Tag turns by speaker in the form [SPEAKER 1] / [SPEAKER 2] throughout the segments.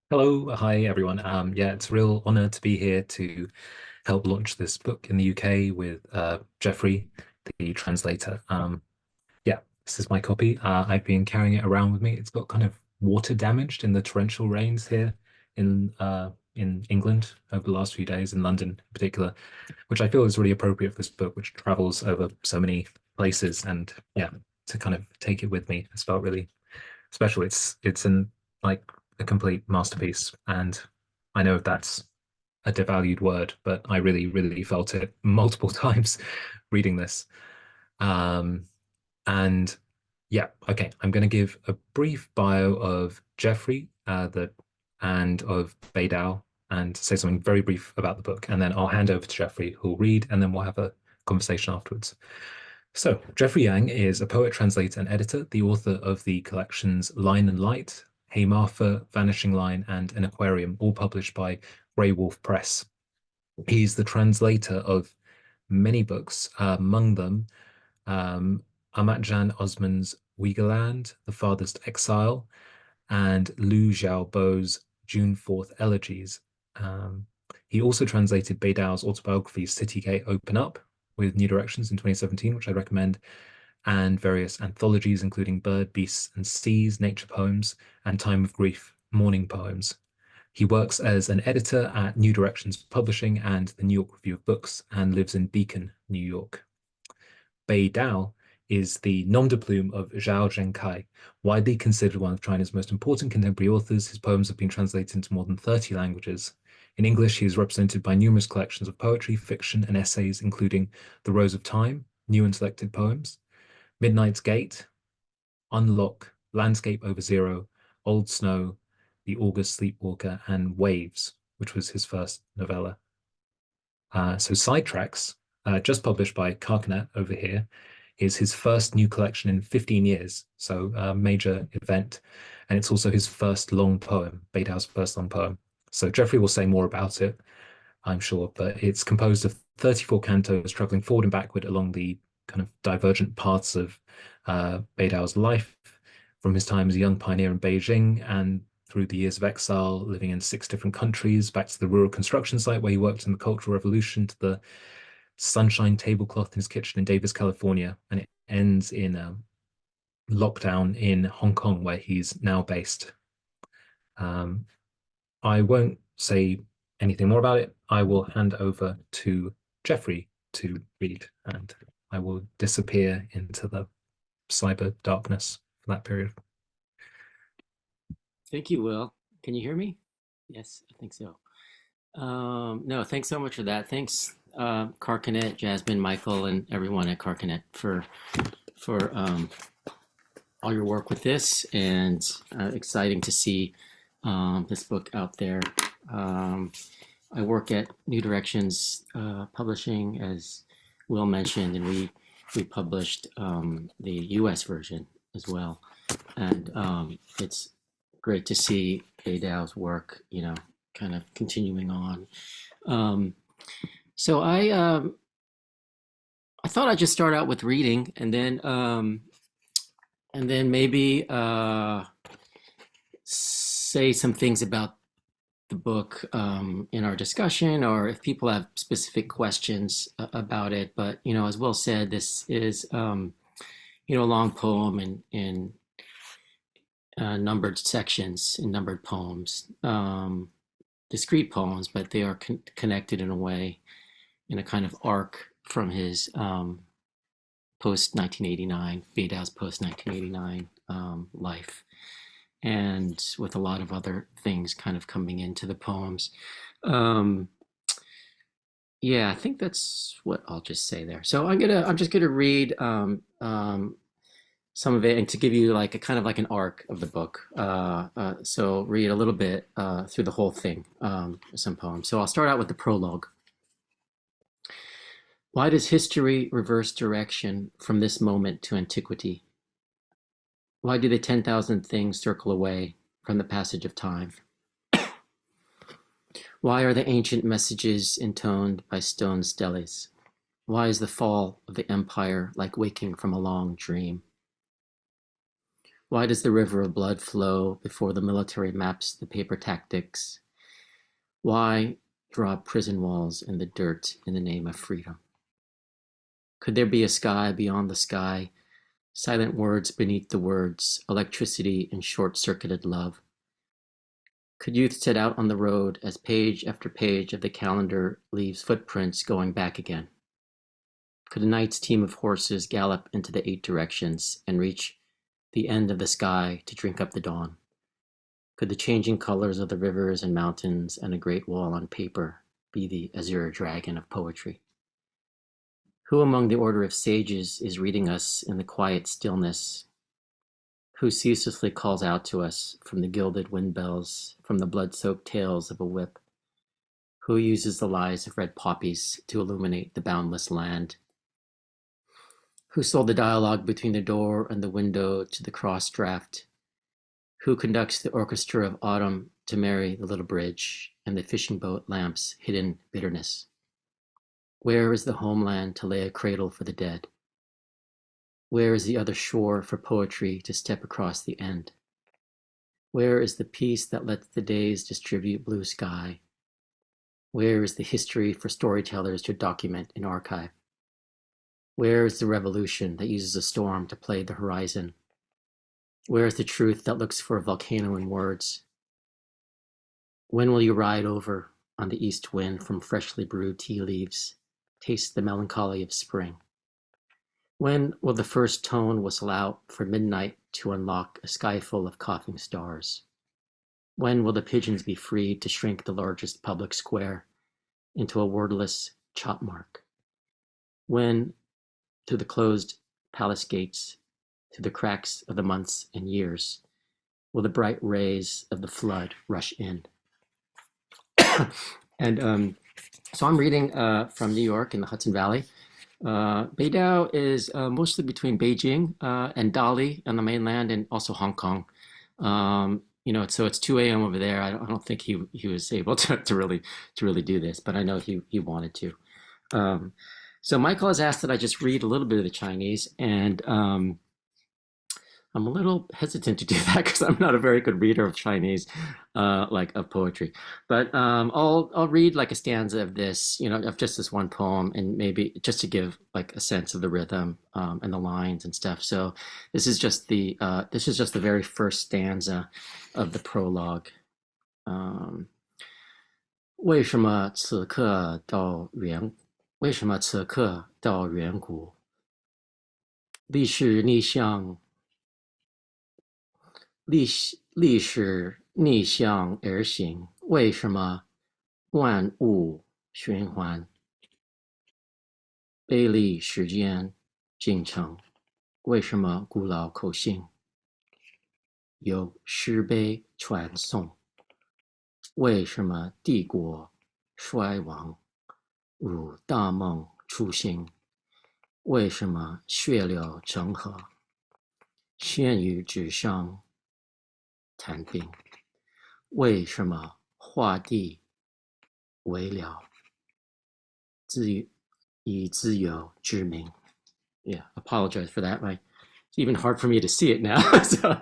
[SPEAKER 1] Hello, hi everyone. Yeah, it's a real honor to be here to help launch this book in the UK with Jeffrey, the translator. Yeah, this is my copy. I've been carrying it around with me. It's got kind of water damaged in the torrential rains here in England over the last few days, in London in particular, which I feel is really appropriate for this book, which travels over so many places. And yeah, to kind of take it with me, it's felt really special. It's an like a complete masterpiece, and I know that's a devalued word, but I really, really felt it multiple times reading this. Um, and yeah, okay, I'm going to give a brief bio of Jeffrey, the and of Beidao, and say something very brief about the book, and then I'll hand over to Jeffrey, who'll read, and then we'll have a conversation afterwards. So, Jeffrey Yang is a poet, translator, and editor, the author of the collections Line and Light, Hey Martha, Vanishing Line, and An Aquarium, all published by Grey Wolf Press. He's the translator of many books, among them um, Amatjan Osman's Uyghurland, The Farthest Exile, and Liu Xiaobo's June 4th Elegies. Um, he also translated Beidao's autobiography City Gate Open Up with New Directions in 2017, which I recommend, and various anthologies including Bird, Beasts and Seas, Nature Poems, and Time of Grief, Mourning Poems. He works as an editor at New Directions Publishing and the New York Review of Books and lives in Beacon, New York. Bei Dao is the nom de plume of Zhao Zhenkai, widely considered one of China's most important contemporary authors. His poems have been translated into more than 30 languages. In English, he is represented by numerous collections of poetry, fiction, and essays, including The Rose of Time, New and Selected Poems, Midnight's Gate, Unlock, Landscape Over Zero, Old Snow, The August Sleepwalker, and Waves, which was his first novella. So Sidetracks, just published by Carcanet over here, is his first new collection in 15 years. So a major event. And it's also his first long poem, Beidao's first long poem. So Jeffrey will say more about it, I'm sure, but it's composed of 34 cantos traveling forward and backward along the kind of divergent paths of Beidao's life from his time as a young pioneer in Beijing and through the years of exile, living in 6 different countries, back to the rural construction site where he worked in the Cultural Revolution, to the sunshine tablecloth in his kitchen in Davis, California, and it ends in lockdown in Hong Kong, where he's now based. Um, I won't say anything more about it. I will hand over to Jeffrey to read, and I will disappear into the cyber darkness for that period.
[SPEAKER 2] Thank you, Will. Can you hear me? Yes, I think so. No, thanks so much for that. Thanks, Carcanet, Jasmine, Michael, and everyone at Carcanet for all your work with this, and exciting to see this book out there. I work at New Directions Publishing, as Will mentioned, and we published the U.S. version as well, and it's great to see Beidao's work, kind of continuing on. Um, so I thought I'd just start out with reading, and then maybe say some things about the book in our discussion, or if people have specific questions about it. But as Will said, this is a long poem in numbered sections, in numbered poems, discrete poems, but they are connected in a way, in a kind of arc from his post 1989, Beidao's post 1989 life, and with a lot of other things kind of coming into the poems. Um, yeah, I think that's what I'll just say there. So I'm just gonna read some of it, and to give you like a kind of like an arc of the book. So read a little bit through the whole thing, some poems. So I'll start out with the prologue. Why does history reverse direction from this moment to antiquity? Why do the 10,000 things circle away from the passage of time? Why are the ancient messages intoned by stone steles? Why is the fall of the empire like waking from a long dream? Why does the river of blood flow before the military maps the paper tactics? Why draw prison walls in the dirt in the name of freedom? Could there be a sky beyond the sky, silent words beneath the words, electricity and short-circuited love? Could youth set out on the road as page after page of the calendar leaves footprints going back again? Could a knight's team of horses gallop into the 8 directions and reach the end of the sky to drink up the dawn? Could the changing colors of the rivers and mountains and a great wall on paper be the azure dragon of poetry? Who among the order of sages is reading us in the quiet stillness? Who ceaselessly calls out to us from the gilded windbells, from the blood-soaked tails of a whip? Who uses the lies of red poppies to illuminate the boundless land? Who sold the dialogue between the door and the window to the cross draft? Who conducts the orchestra of autumn to marry the little bridge and the fishing boat lamps hidden bitterness? Where is the homeland to lay a cradle for the dead? Where is the other shore for poetry to step across the end? Where is the peace that lets the days distribute blue sky? Where is the history for storytellers to document and archive? Where is the revolution that uses a storm to play the horizon? Where is the truth that looks for a volcano in words? When will you ride over on the east wind from freshly brewed tea leaves, taste the melancholy of spring? When will the first tone whistle out for midnight to unlock a sky full of coughing stars? When will the pigeons be freed to shrink the largest public square into a wordless chop mark? When, through the closed palace gates, through the cracks of the months and years, will the bright rays of the flood rush in? And so I'm reading from New York in the Hudson Valley. Beidao is mostly between Beijing and Dali on the mainland, and also Hong Kong. So it's 2 a.m. over there. I don't think he was able to really do this, but I know he wanted to. So Michael has asked that I just read a little bit of the Chinese, and I'm a little hesitant to do that because I'm not a very good reader of Chinese, of poetry. But I'll read like a stanza of this, of just this one poem, and maybe just to give like a sense of the rhythm and the lines and stuff. So this is just the very first stanza of the prologue. 为什么此刻到远？为什么此刻到远古？历史逆向历史逆向而行，为什么万物循环？背离时间进程，为什么古老口信有诗碑传颂？为什么帝国衰亡如大梦初醒？为什么血流成河？鲜于纸上谈兵，为什么画地为了以自由之名？ Yeah, apologize for that. It's even hard for me to see it now. So,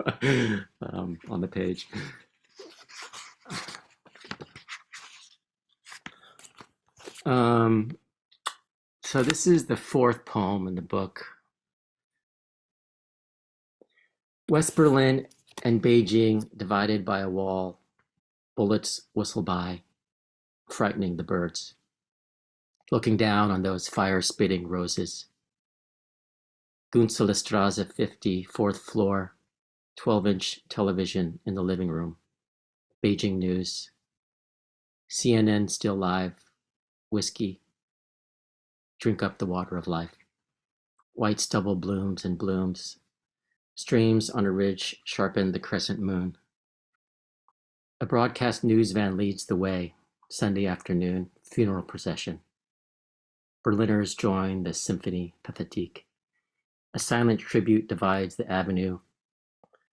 [SPEAKER 2] on the page. So this is the 4th poem in the book. West Berlin and Beijing divided by a wall. Bullets whistle by, frightening the birds. Looking down on those fire-spitting roses. Gunzelestrasse 50, 4th floor, 12-inch television in the living room. Beijing news. CNN still live. Whiskey. Drink up the water of life. White stubble blooms and blooms. Streams on a ridge sharpen the crescent moon. A broadcast news van leads the way. Sunday afternoon, funeral procession. Berliners join the Symphonie Pathétique. A silent tribute divides the avenue.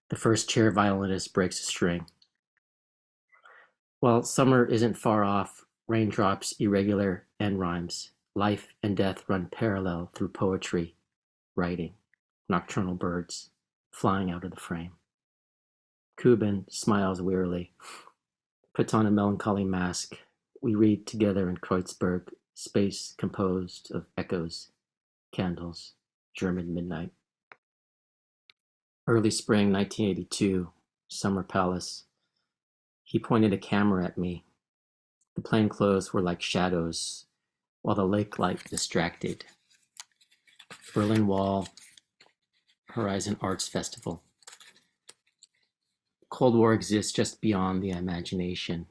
[SPEAKER 2] The first chair violinist breaks a string. While summer isn't far off, raindrops irregular and rhymes. Life and death run parallel through poetry, writing, nocturnal birds flying out of the frame. Kuben smiles wearily, puts on a melancholy mask. We read together in Kreuzberg, space composed of echoes, candles, German midnight. Early spring 1982, Summer Palace. He pointed a camera at me. The plainclothes were like shadows, while the lake light distracted. Berlin Wall, Horizon Arts Festival. Cold War exists just beyond the imagination.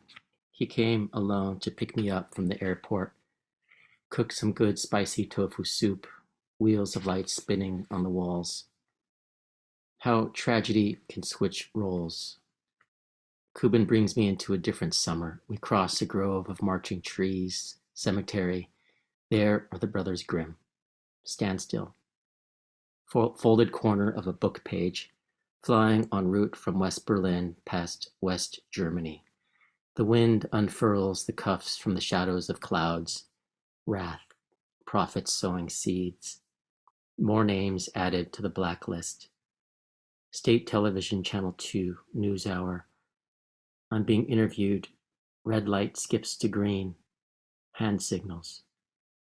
[SPEAKER 2] He came alone to pick me up from the airport, cooked some good spicy tofu soup, wheels of light spinning on the walls. How tragedy can switch roles. Kuben brings me into a different summer. We cross a grove of marching trees, cemetery. There are the Brothers Grimm. Standstill. Folded corner of a book page, flying en route from West Berlin past West Germany. The wind unfurls the cuffs from the shadows of clouds. Wrath. Prophets sowing seeds. More names added to the blacklist. State Television Channel 2 News Hour. I'm being interviewed. Red light skips to green. Hand signals.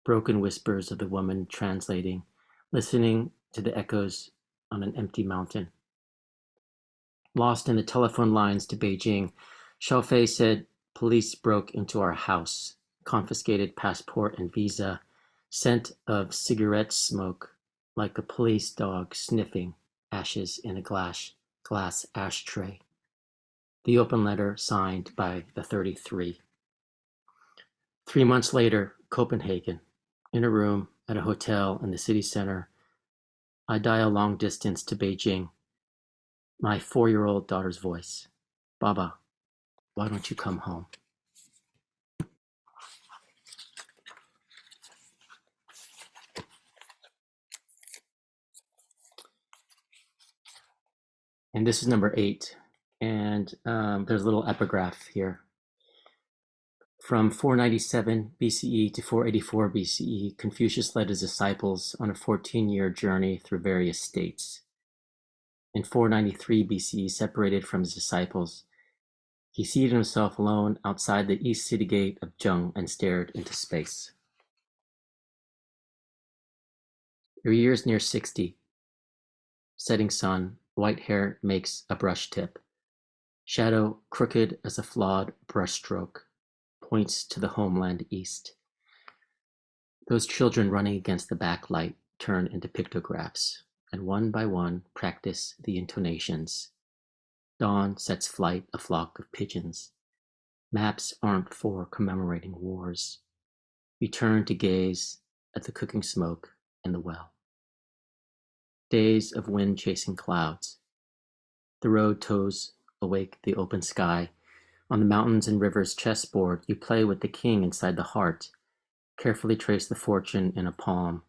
[SPEAKER 2] Broken whispers of the woman translating, listening to the echoes on an empty mountain. Lost in the telephone lines to Beijing, Xiaofei said police broke into our house, confiscated passport and visa, scent of cigarette smoke like a police dog sniffing ashes in a glass ashtray. The open letter signed by the 33. 3 months later, Copenhagen. In a room at a hotel in the city center, I dial long distance to Beijing. My 4-year-old daughter's voice. Baba, why don't you come home? And this is number 8. And there's a little epigraph here. From 497 BCE to 484 BCE, Confucius led his disciples on a 14-year journey through various states. In 493 BCE, separated from his disciples, he seated himself alone outside the east city gate of Zheng and stared into space. Your year's near 60. Setting sun, white hair makes a brush tip. Shadow, crooked as a flawed brushstroke, points to the homeland east. Those children running against the backlight turn into pictographs, and one by one practice the intonations. Dawn sets flight a flock of pigeons. Maps aren't for commemorating wars. We turn to gaze at the cooking smoke in the well. Days of wind chasing clouds. The road toes awake the open sky. On the mountains and rivers chessboard, you play with the king inside the heart. Carefully trace the fortune in a palm.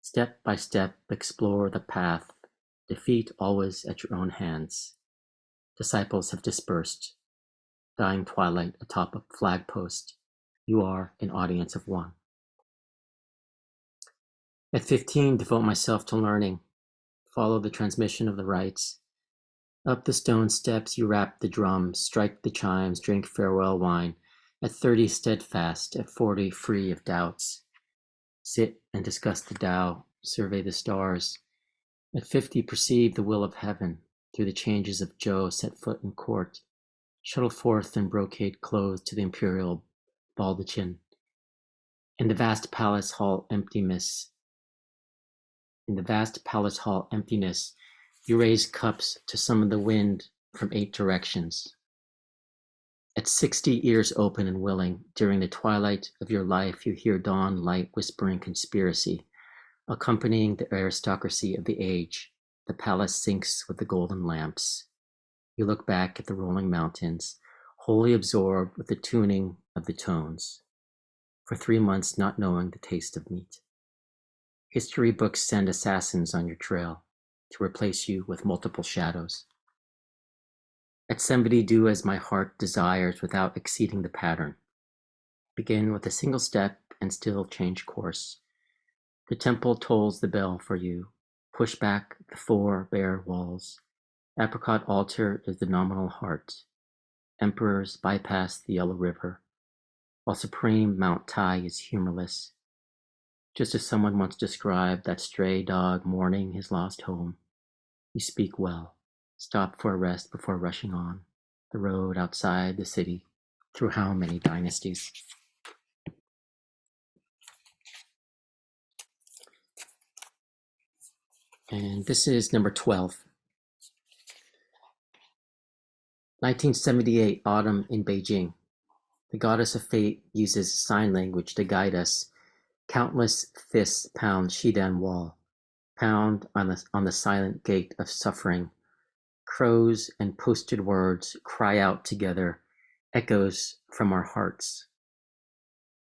[SPEAKER 2] Step by step, explore the path. Defeat always at your own hands. Disciples have dispersed. Dying twilight atop a flagpost. You are an audience of one. At 15, devote myself to learning. Follow the transmission of the rites. Up the stone steps you rap the drums, strike the chimes, drink farewell wine. At 30, steadfast. At 40, free of doubts. Sit and discuss the Tao, survey the stars. At 50, perceive the will of heaven. Through the changes of Zhou, set foot in court. Shuttle forth in brocade clothes to the imperial baldachin. In the vast palace hall emptiness, you raise cups to summon the wind from 8 directions. At 60, ears open and willing, during the twilight of your life, you hear dawn light whispering conspiracy, accompanying the aristocracy of the age. The palace sinks with the golden lamps. You look back at the rolling mountains, wholly absorbed with the tuning of the tones. For 3 months, not knowing the taste of meat. History books send assassins on your trail to replace you with multiple shadows. At 70, do as my heart desires without exceeding the pattern. Begin with a single step and still change course. The temple tolls the bell for you. Push back the 4 bare walls. Apricot altar is the nominal heart. Emperors bypass the Yellow River, while supreme Mount Tai is humorless. Just as someone once described that stray dog mourning his lost home, you speak well. Stop for a rest before rushing on. The road outside the city, through how many dynasties? And this is number 12. 1978, autumn in Beijing. The goddess of fate uses sign language to guide us. Countless fists pound Shidan wall, pound on the silent gate of suffering. Crows and posted words cry out together, echoes from our hearts.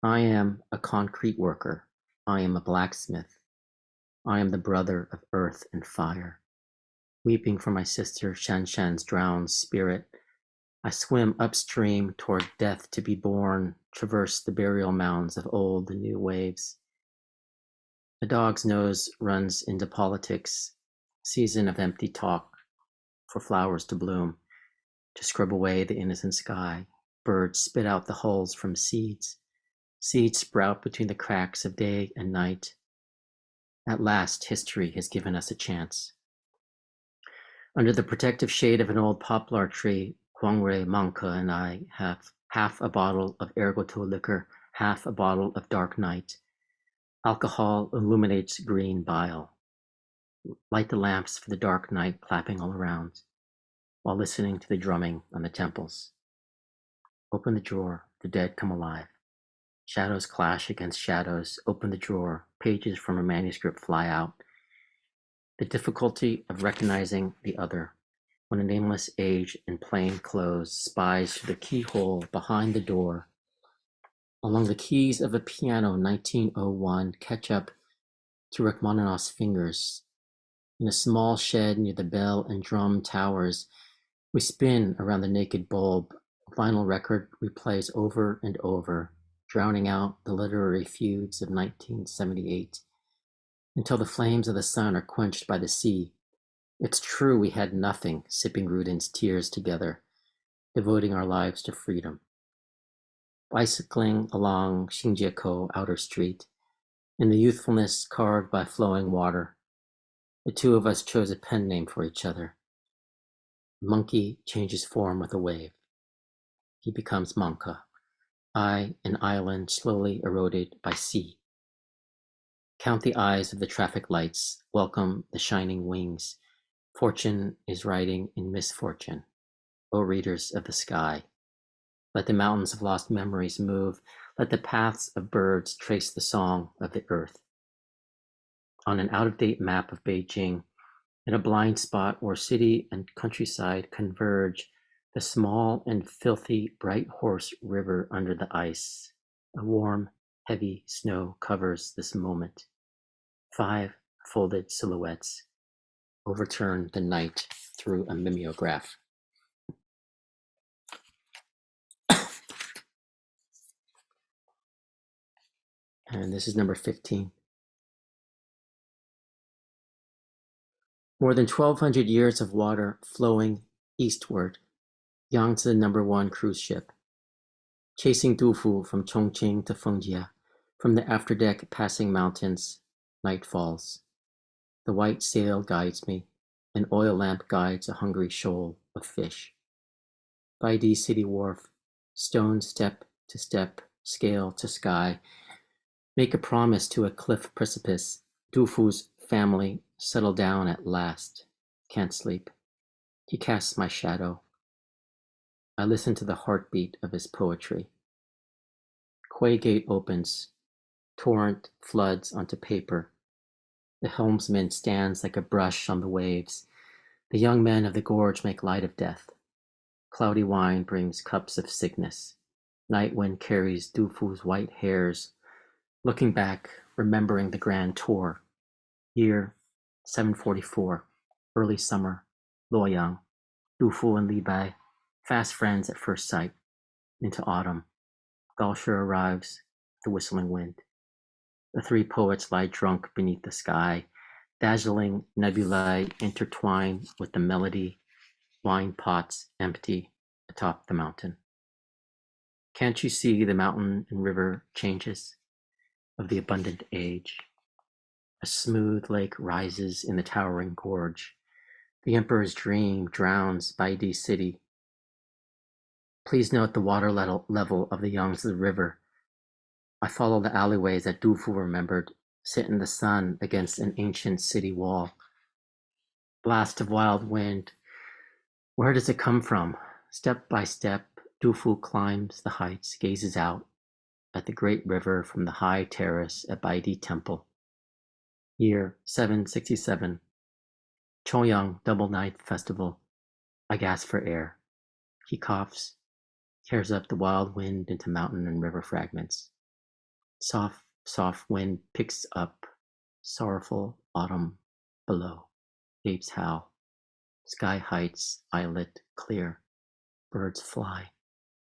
[SPEAKER 2] I am a concrete worker. I am a blacksmith. I am the brother of earth and fire. Weeping for my sister Shanshan's drowned spirit, I swim upstream toward death to be born, traverse the burial mounds of old and new waves. A dog's nose runs into politics, season of empty talk, for flowers to bloom, to scrub away the innocent sky. Birds spit out the hulls from seeds. Seeds sprout between the cracks of day and night. At last, history has given us a chance. Under the protective shade of an old poplar tree, Guangwei Manka and I have half a bottle of ergoto liquor, half a bottle of dark night. Alcohol illuminates green bile. Light the lamps for the dark night clapping all around, while listening to the drumming on the temples. Open the drawer, the dead come alive. Shadows clash against shadows. Open the drawer, pages from a manuscript fly out. The difficulty of recognizing the other, when a nameless age in plain clothes spies through the keyhole behind the door. Along the keys of a piano 1901 catch up to Rachmaninoff's fingers. In a small shed near the bell and drum towers, we spin around the naked bulb. A vinyl record replays over and over, drowning out the literary feuds of 1978, until the flames of the sun are quenched by the sea. It's true we had nothing, sipping Rudin's tears together, devoting our lives to freedom. Bicycling along Xinjieko Outer Street, in the youthfulness carved by flowing water, the two of us chose a pen name for each other. Monkey changes form with a wave. He becomes Manka. I, an island slowly eroded by sea. Count the eyes of the traffic lights, welcome the shining wings. Fortune is riding in misfortune. O readers of the sky, let the mountains of lost memories move. Let the paths of birds trace the song of the earth. On an out-of-date map of Beijing, in a blind spot where city and countryside converge, the small and filthy Bright Horse River under the ice. A warm, heavy snow covers this moment. 5 folded silhouettes overturn the night through a mimeograph. And this is number 15. More than 1,200 years of water flowing eastward, Yangtze #1 cruise ship. Chasing Dufu from Chongqing to Fengjia, from the afterdeck passing mountains, night falls. The white sail guides me, an oil lamp guides a hungry shoal of fish. Baidi City Wharf, stone step to step, scale to sky, make a promise to a cliff precipice. Dufu's family settle down at last. Can't sleep. He casts my shadow. I listen to the heartbeat of his poetry. Quay gate opens. Torrent floods onto paper. The helmsman stands like a brush on the waves. The young men of the gorge make light of death. Cloudy wine brings cups of sickness. Night wind carries Dufu's white hairs. Looking back, remembering the grand tour. Year 744, early summer, Luoyang, Dufu and Li Bai, fast friends at first sight. Into autumn, Gaoshe arrives, the whistling wind. The 3 poets lie drunk beneath the sky. Dazzling nebulae intertwine with the melody. wine pots empty atop the mountain. Can't you see the mountain and river changes of the abundant age? A smooth lake rises in the towering gorge. The emperor's dream drowns Baidi city. Please note the water level of the Yangtze River. I follow the alleyways that Du Fu remembered, sit in the sun against an ancient city wall. Blast of wild wind. Where does it come from? Step by step, Du Fu climbs the heights, gazes out at the great river from the high terrace at Baidi Temple. Year 767. Choyang Double Night Festival. I gasp for air. He coughs, tears up the wild wind into mountain and river fragments. Soft, soft wind picks up, sorrowful autumn below. Apes howl. Sky heights, eyelit, clear. Birds fly,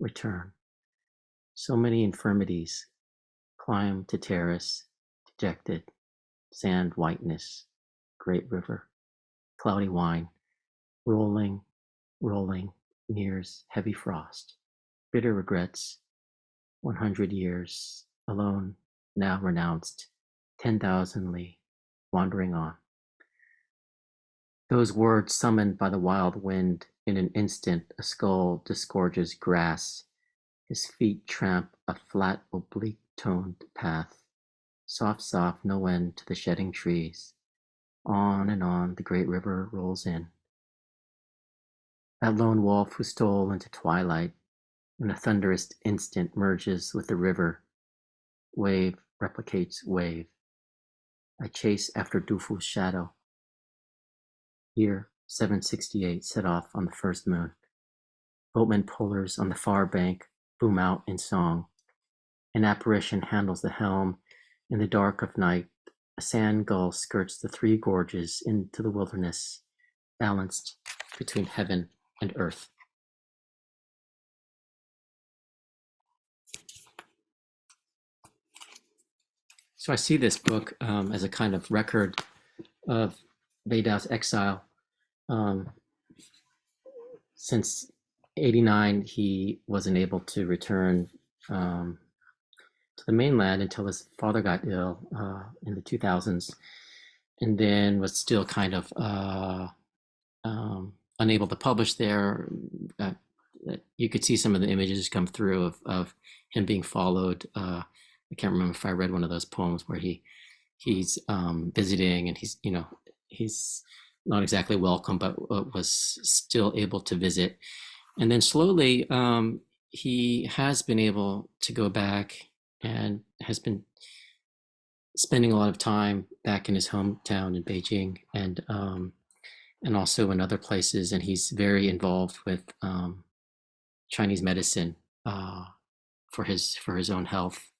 [SPEAKER 2] return. So many infirmities. Climb to terrace, dejected. Sand whiteness. Great river. Cloudy wine. Rolling, rolling, nears heavy frost. Bitter regrets. 100 years, alone, now renounced. 10,000 li, wandering on. Those words summoned by the wild wind, in an instant a skull disgorges grass. His feet tramp a flat oblique toned path. Soft, soft, no end to the shedding trees. On and on the great river rolls in. That lone wolf who stole into twilight, in a thunderous instant merges with the river. Wave replicates wave. I chase after Du Fu's shadow. Year 768 set off on the first moon. Boatman pullers on the far bank boom out in song. An apparition handles the helm. In the dark of night, a sand gull skirts the three gorges into the wilderness, balanced between heaven and earth. So I see this book as a kind of record of Weidao's exile. Since 89, he wasn't able to return to the mainland until his father got ill in the 2000s, and then was still kind of unable to publish there. You could see some of the images come through of him being followed. I can't remember if I read one of those poems where he's visiting, and he's not exactly welcome, but was still able to visit. And then slowly, he has been able to go back and has been spending a lot of time back in his hometown in Beijing, and also in other places. And he's very involved with Chinese medicine for his own health.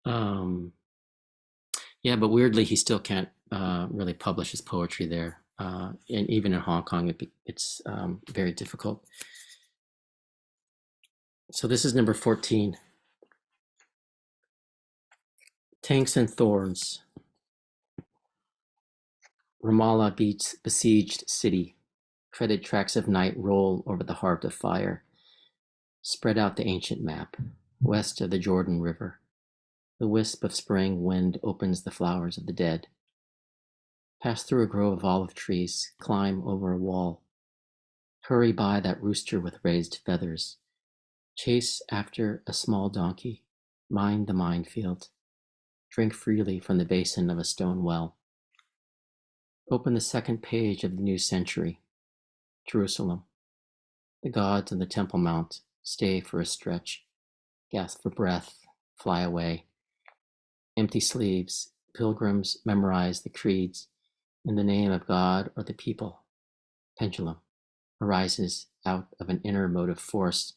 [SPEAKER 2] Yeah, but weirdly, he still can't really publish his poetry there. And even in Hong Kong, it's very difficult. So this is number 14. Tanks and Thorns. Ramallah beats besieged city. Fretted tracks of night roll over the heart of fire. Spread out the ancient map, west of the Jordan River. The wisp of spring wind opens the flowers of the dead. Pass through a grove of olive trees, climb over a wall. Hurry by that rooster with raised feathers. Chase after a small donkey, mind the minefield. Drink freely from the basin of a stone well. Open the second page of the new century. Jerusalem. The gods on the Temple Mount stay for a stretch. Gasp for breath, fly away. Empty sleeves, pilgrims memorize the creeds in the name of God or the people. Pendulum arises out of an inner motive force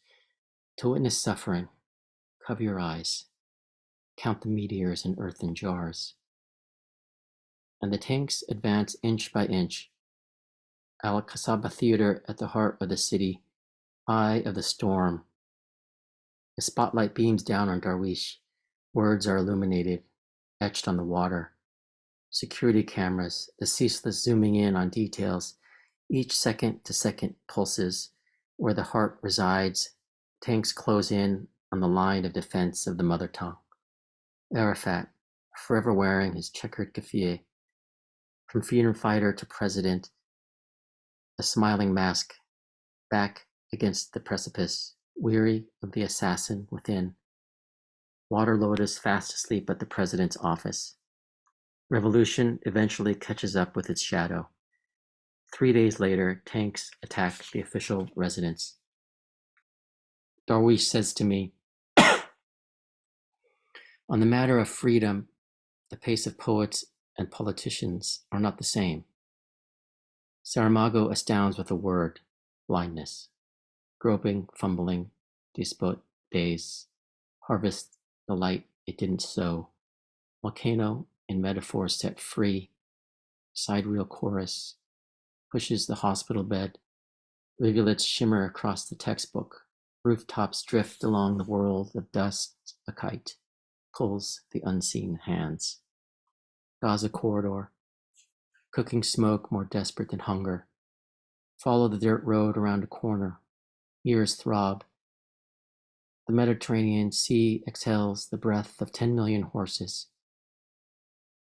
[SPEAKER 2] to witness suffering. Cover your eyes. Count the meteors in earthen jars. And the tanks advance inch by inch. Al-Qasaba Theater at the heart of the city, eye of the storm. The spotlight beams down on Darwish. Words are illuminated, etched on the water. Security cameras, the ceaseless zooming in on details. Each second-to-second pulses where the heart resides. Tanks close in on the line of defense of the mother tongue. Arafat, forever wearing his checkered keffiyeh, from freedom fighter to president, a smiling mask, back against the precipice, weary of the assassin within. Water lotus fast asleep at the president's office. Revolution eventually catches up with its shadow. 3 days later, tanks attack the official residence. Darwish says to me, on the matter of freedom, the pace of poets and politicians are not the same. Saramago astounds with a word, blindness. Groping, fumbling, despot days, harvest the light it didn't sow. Volcano in metaphor set free, sidereal chorus, pushes the hospital bed, rivulets shimmer across the textbook, rooftops drift along the world of dust, a kite pulls the unseen hands. Gaza corridor, cooking smoke more desperate than hunger. Follow the dirt road around a corner, ears throb. The Mediterranean Sea exhales the breath of 10 million horses.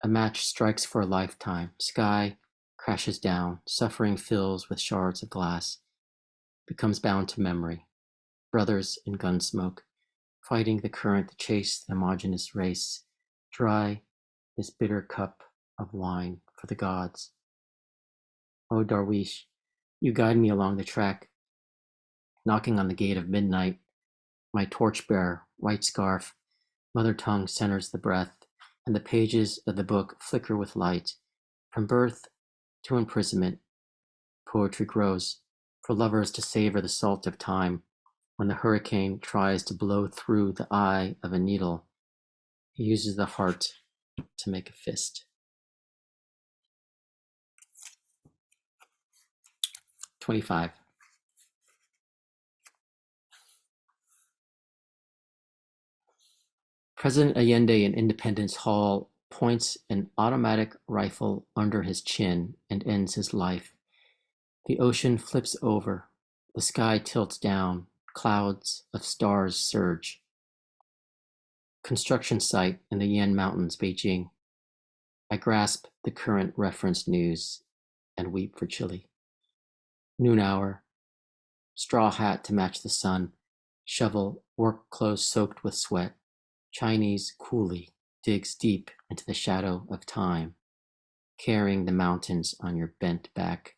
[SPEAKER 2] A match strikes for a lifetime. Sky crashes down. Suffering fills with shards of glass. Becomes bound to memory. Brothers in gunsmoke, fighting the current to chase the homogeneous race. Dry this bitter cup of wine for the gods. O Darwish, you guide me along the track, knocking on the gate of midnight. My torchbearer, white scarf, mother tongue centers the breath, and the pages of the book flicker with light. From birth to imprisonment, poetry grows, for lovers to savor the salt of time. When the hurricane tries to blow through the eye of a needle, he uses the heart to make a fist. 25. President Allende in Independence Hall points an automatic rifle under his chin and ends his life. The ocean flips over. The sky tilts down. Clouds of stars surge. Construction site in the Yan Mountains, Beijing. I grasp the current reference news and weep for Chile. Noon hour. Straw hat to match the sun. Shovel, work clothes soaked with sweat. Chinese coolie digs deep into the shadow of time, carrying the mountains on your bent back.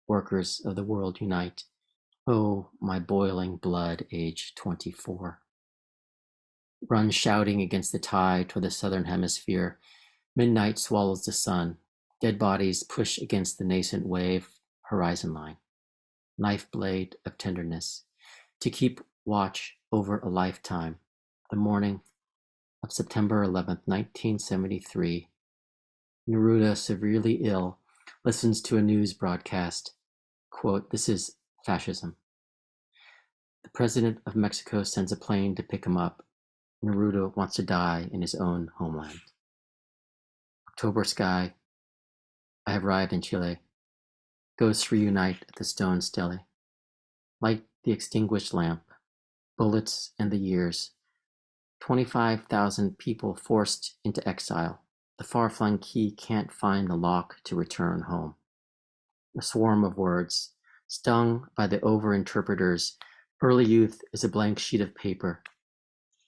[SPEAKER 2] Workers of the world unite. Oh, my boiling blood, age 24. Run shouting against the tide toward the southern hemisphere. Midnight swallows the sun. Dead bodies push against the nascent wave horizon line. Knife blade of tenderness. To keep watch over a lifetime. The morning of September 11th, 1973. Neruda, severely ill, listens to a news broadcast. Quote, this is fascism. The president of Mexico sends a plane to pick him up. Neruda wants to die in his own homeland. October sky. I have arrived in Chile. Ghosts reunite at the stone stele. Light the extinguished lamp. Bullets and the years. 25,000 people forced into exile. The far-flung key can't find the lock to return home. A swarm of words, stung by the over-interpreters. Early youth is a blank sheet of paper.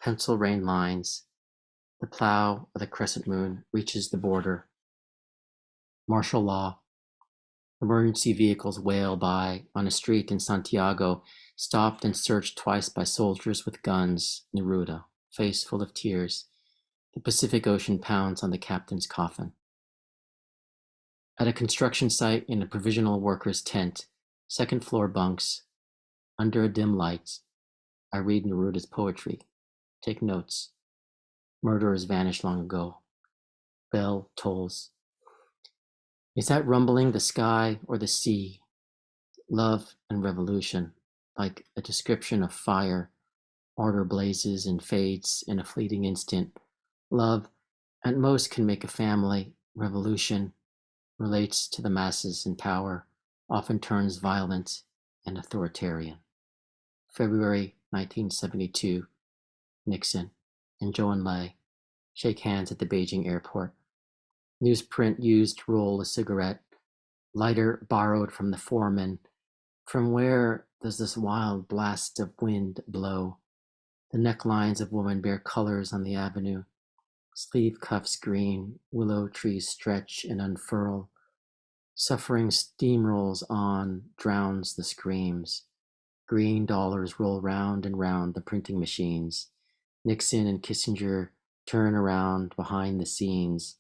[SPEAKER 2] Pencil rain lines. The plow of the crescent moon reaches the border. Martial law. Emergency vehicles wail by on a street in Santiago, stopped and searched twice by soldiers with guns. Neruda, face full of tears. The Pacific Ocean pounds on the captain's coffin. At a construction site in a provisional worker's tent, second floor bunks, under a dim light, I read Neruda's poetry, take notes. Murderers vanished long ago. Bell tolls. Is that rumbling the sky or the sea? Love and revolution, like a description of fire. Order blazes and fades in a fleeting instant. Love, at most, can make a family. Revolution relates to the masses in power. often turns violent and authoritarian. February 1972, Nixon and Zhou Enlai shake hands at the Beijing airport. Newsprint used to roll a cigarette, lighter borrowed from the foreman. From where does this wild blast of wind blow? The necklines of women bear colors on the avenue. Sleeve cuffs green, willow trees stretch and unfurl. Suffering steamrolls on, drowns the screams. Green dollars roll round and round the printing machines. Nixon and Kissinger turn around behind the scenes.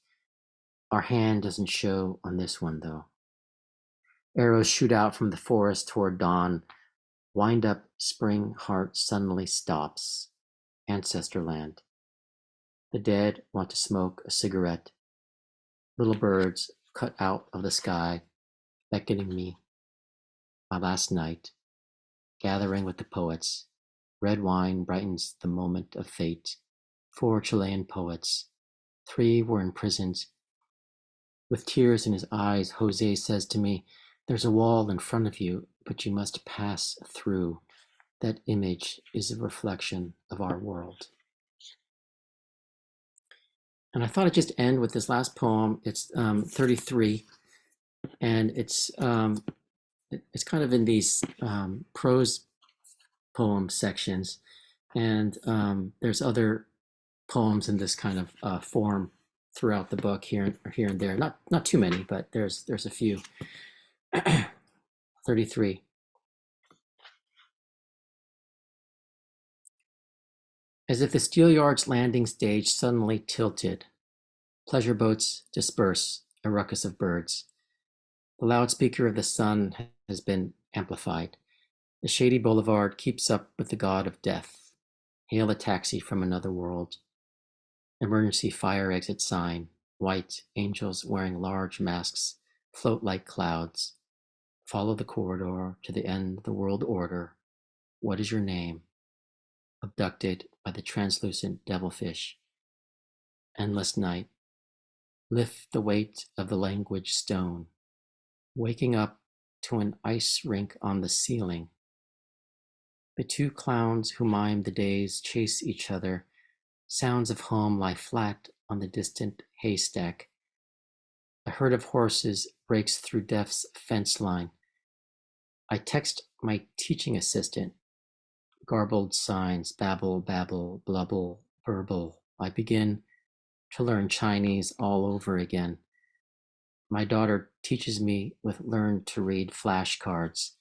[SPEAKER 2] Our hand doesn't show on this one, though. Arrows shoot out from the forest toward dawn. Wind up spring heart suddenly stops. Ancestor land. The dead want to smoke a cigarette. Little birds cut out of the sky, beckoning me. My last night, gathering with the poets. Red wine brightens the moment of fate. 4 Chilean poets. 3 were imprisoned. With tears in his eyes, Jose says to me, "There's a wall in front of you, but you must pass through. That image is a reflection of our world." And I thought I'd just end with this last poem. It's 33, and it's kind of in these prose poem sections, and there's other poems in this kind of form throughout the book, here and there. Not too many, but there's a few. 33. As if the Steelyard's landing stage suddenly tilted, pleasure boats disperse, a ruckus of birds. The loudspeaker of the sun has been amplified. The shady boulevard keeps up with the god of death. Hail a taxi from another world. Emergency fire exit sign. White angels wearing large masks float like clouds. Follow the corridor to the end of the world order. What is your name? Abducted by the translucent devilfish. Endless night. Lift the weight of the language stone. Waking up to an ice rink on the ceiling. The 2 clowns who mime the days chase each other. Sounds of home lie flat on the distant haystack. A herd of horses breaks through death's fence line. I text my teaching assistant. Garbled signs, babble, babble, blubble, burble. I begin to learn Chinese all over again. My daughter teaches me with learn to read flashcards,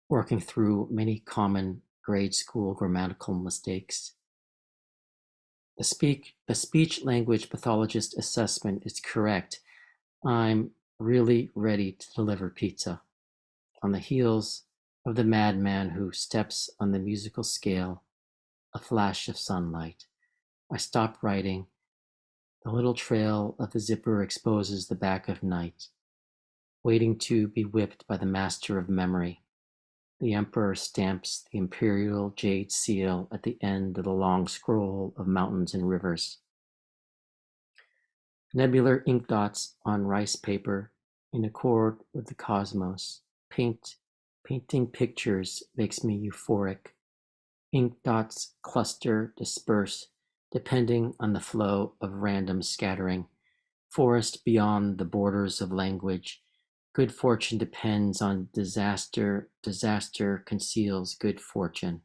[SPEAKER 2] working through many common grade school grammatical mistakes. The speech language pathologist assessment is correct. I'm really ready to deliver pizza. On the heels of the madman who steps on the musical scale, a flash of sunlight. I stop writing. The little trail of the zipper exposes the back of night, waiting to be whipped by the master of memory. The emperor stamps the imperial jade seal at the end of the long scroll of mountains and rivers. Nebular ink dots on rice paper in accord with the cosmos. Painting pictures makes me euphoric. Ink dots cluster, disperse, depending on the flow of random scattering. Forest beyond the borders of language. Good fortune depends on disaster. Disaster conceals good fortune.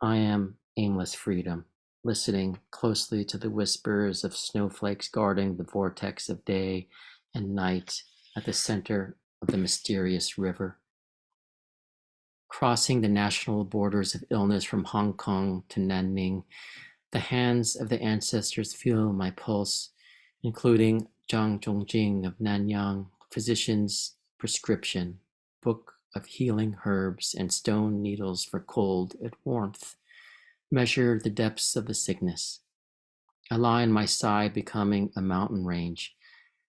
[SPEAKER 2] I am aimless freedom, listening closely to the whispers of snowflakes guarding the vortex of day and night at the center of the mysterious river. Crossing the national borders of illness from Hong Kong to Nanning, the hands of the ancestors feel my pulse, including Zhang Zhongjing of Nanyang, physician's prescription, book of healing herbs and stone needles for cold and warmth. Measure the depths of the sickness. I lie on my side, becoming a mountain range.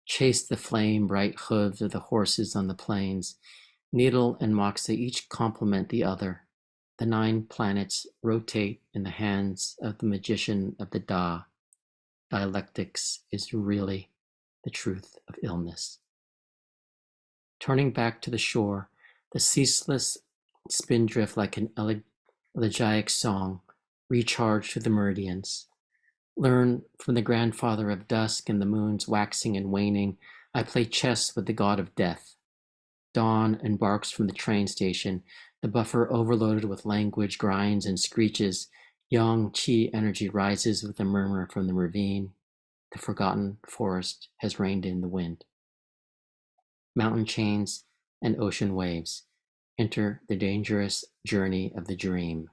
[SPEAKER 2] Chase the flame-bright hooves of the horses on the plains. Needle and moxa each complement the other. The 9 planets rotate in the hands of the magician of the Da. Dialectics is really the truth of illness. turning back to the shore, the ceaseless spindrift like an elegiac song, recharged through the meridians. Learn from the grandfather of dusk and the moon's waxing and waning. I play chess with the god of death. Dawn embarks from the train station. The buffer overloaded with language grinds and screeches. Young chi energy rises with a murmur from the ravine. The forgotten forest has reined in the wind. Mountain chains and ocean waves enter the dangerous journey of the dream.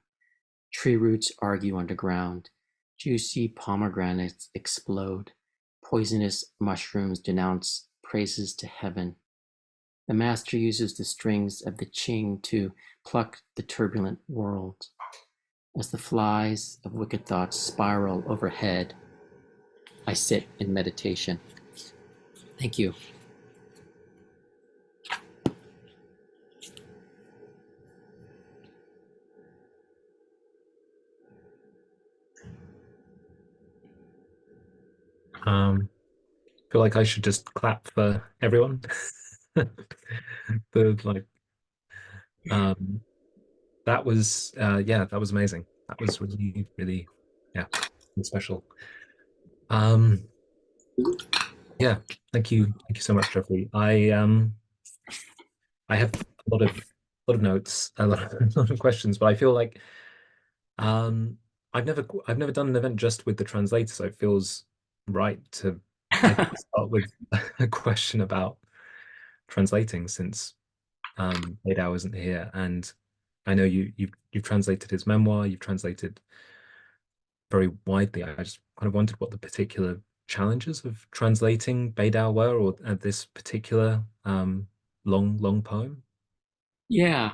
[SPEAKER 2] Tree roots argue underground. Juicy pomegranates explode. Poisonous mushrooms denounce praises to heaven. The master uses the strings of the Qing to pluck the turbulent world. As the flies of wicked thoughts spiral overhead, I sit in meditation. Thank you.
[SPEAKER 1] Feel like I should just clap for everyone. The like um that was yeah, that was amazing. That was really, really, yeah, special. Um yeah, thank you so much, Jeffrey. I have a lot of notes, a lot of questions, but I feel like um I've never done an event just with the translator, so it feels right to I think start with a question about translating since Beidou isn't here, and I know you've translated his memoir, you've translated very widely. I just kind of wondered what the particular challenges of translating Beidou were, or this particular long poem.
[SPEAKER 2] Yeah.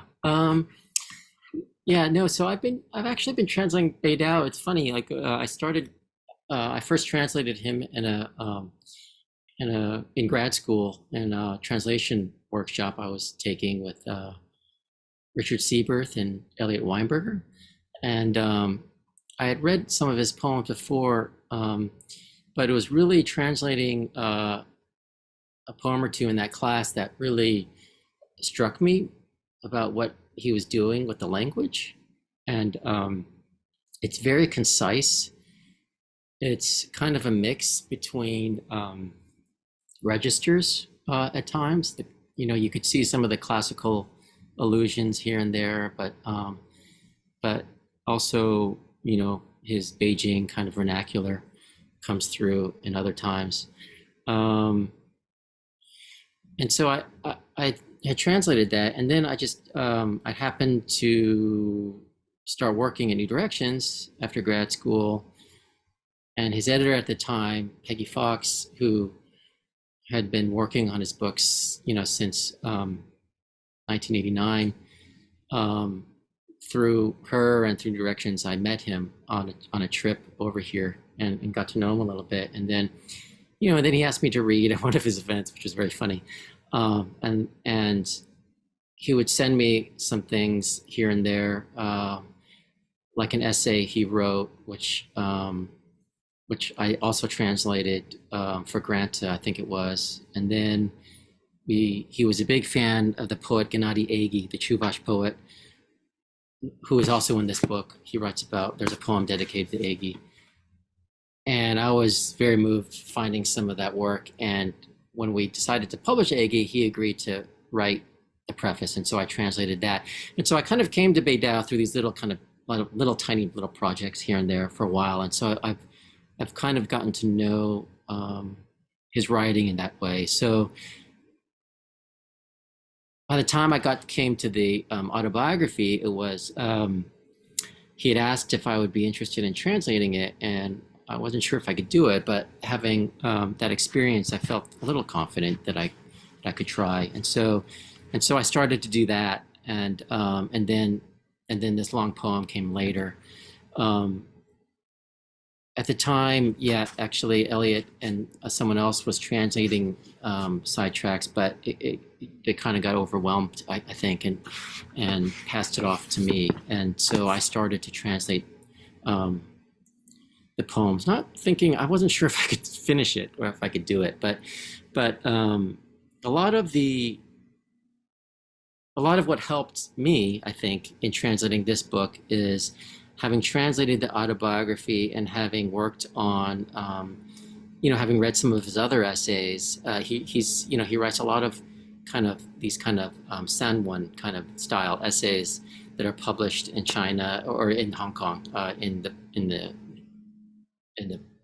[SPEAKER 2] Yeah, no, so I've actually been translating Beidou. It's funny, like I first translated him in grad school in a translation workshop I was taking with Richard Sieberth and Elliot Weinberger. And I had read some of his poems before, but it was really translating a poem or two in that class that really struck me about what he was doing with the language. And it's very concise. It's kind of a mix between registers at times. You could see some of the classical allusions here and there, but also, his Beijing kind of vernacular comes through in other times. And so I had translated that, and then I happened to start working in New Directions after grad school, and his editor at the time, Peggy Fox, who had been working on his books, since 1989. Through her and through New Directions, I met him on a trip over here and got to know him a little bit, and then and then he asked me to read at one of his events, which was very funny. And he would send me some things here and there, like an essay he wrote, which I also translated for Granta, I think it was. And then he was a big fan of the poet Gennady Agi, the Chuvash poet, who is also in this book. He writes about, there's a poem dedicated to Agi. And I was very moved finding some of that work. And when we decided to publish Agi, he agreed to write the preface. And so I translated that. And so I kind of came to Beidou through these little tiny little projects here and there for a while. And so I've kind of gotten to know his writing in that way. So by the time I came to the autobiography, it was he had asked if I would be interested in translating it, and I wasn't sure if I could do it. But having that experience, I felt a little confident that I could try, and so I started to do that, and then this long poem came later. At the time, yeah, actually, Elliot and someone else was translating Sidetracks, but they kind of got overwhelmed, I think, and passed it off to me. And so I started to translate the poems, not thinking, I wasn't sure if I could finish it or if I could do it, but a lot of the a lot of what helped me, I think, in translating this book is having translated the autobiography and having worked on, having read some of his other essays. He writes a lot of these Sanwan kind of style essays that are published in China or in Hong Kong, in the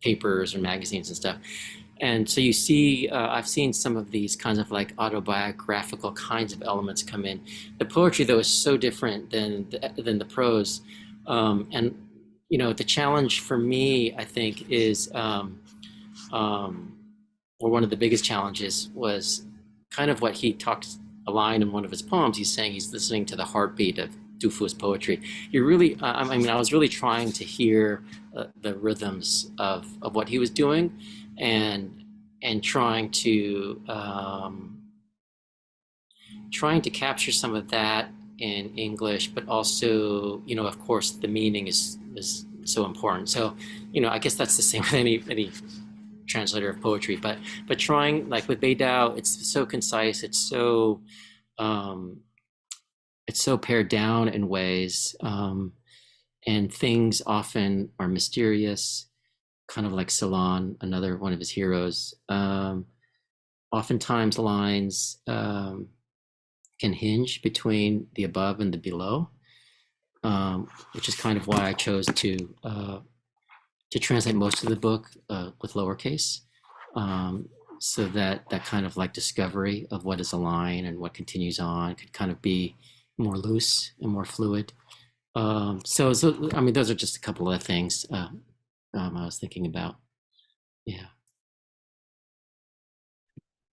[SPEAKER 2] papers or magazines and stuff. And so you see, I've seen some of these kinds of like autobiographical kinds of elements come in. The poetry, though, is so different than the prose, and the challenge for me, I think, is, or one of the biggest challenges was kind of what he talks a line in one of his poems. He's saying he's listening to the heartbeat of Dufu's poetry. You really, I was really trying to hear the rhythms of what he was doing, and trying to capture some of that in English, but also, of course, the meaning is so important. So, I guess that's the same with any translator of poetry, but trying, like with Beidao, it's so concise, um, it's so pared down in ways, and things often are mysterious, kind of like Salon, another one of his heroes. Oftentimes lines can hinge between the above and the below, which is kind of why I chose to translate most of the book with lowercase, so that kind of like discovery of what is a line and what continues on could kind of be more loose and more fluid. So I mean, those are just a couple of things I was thinking about. Yeah,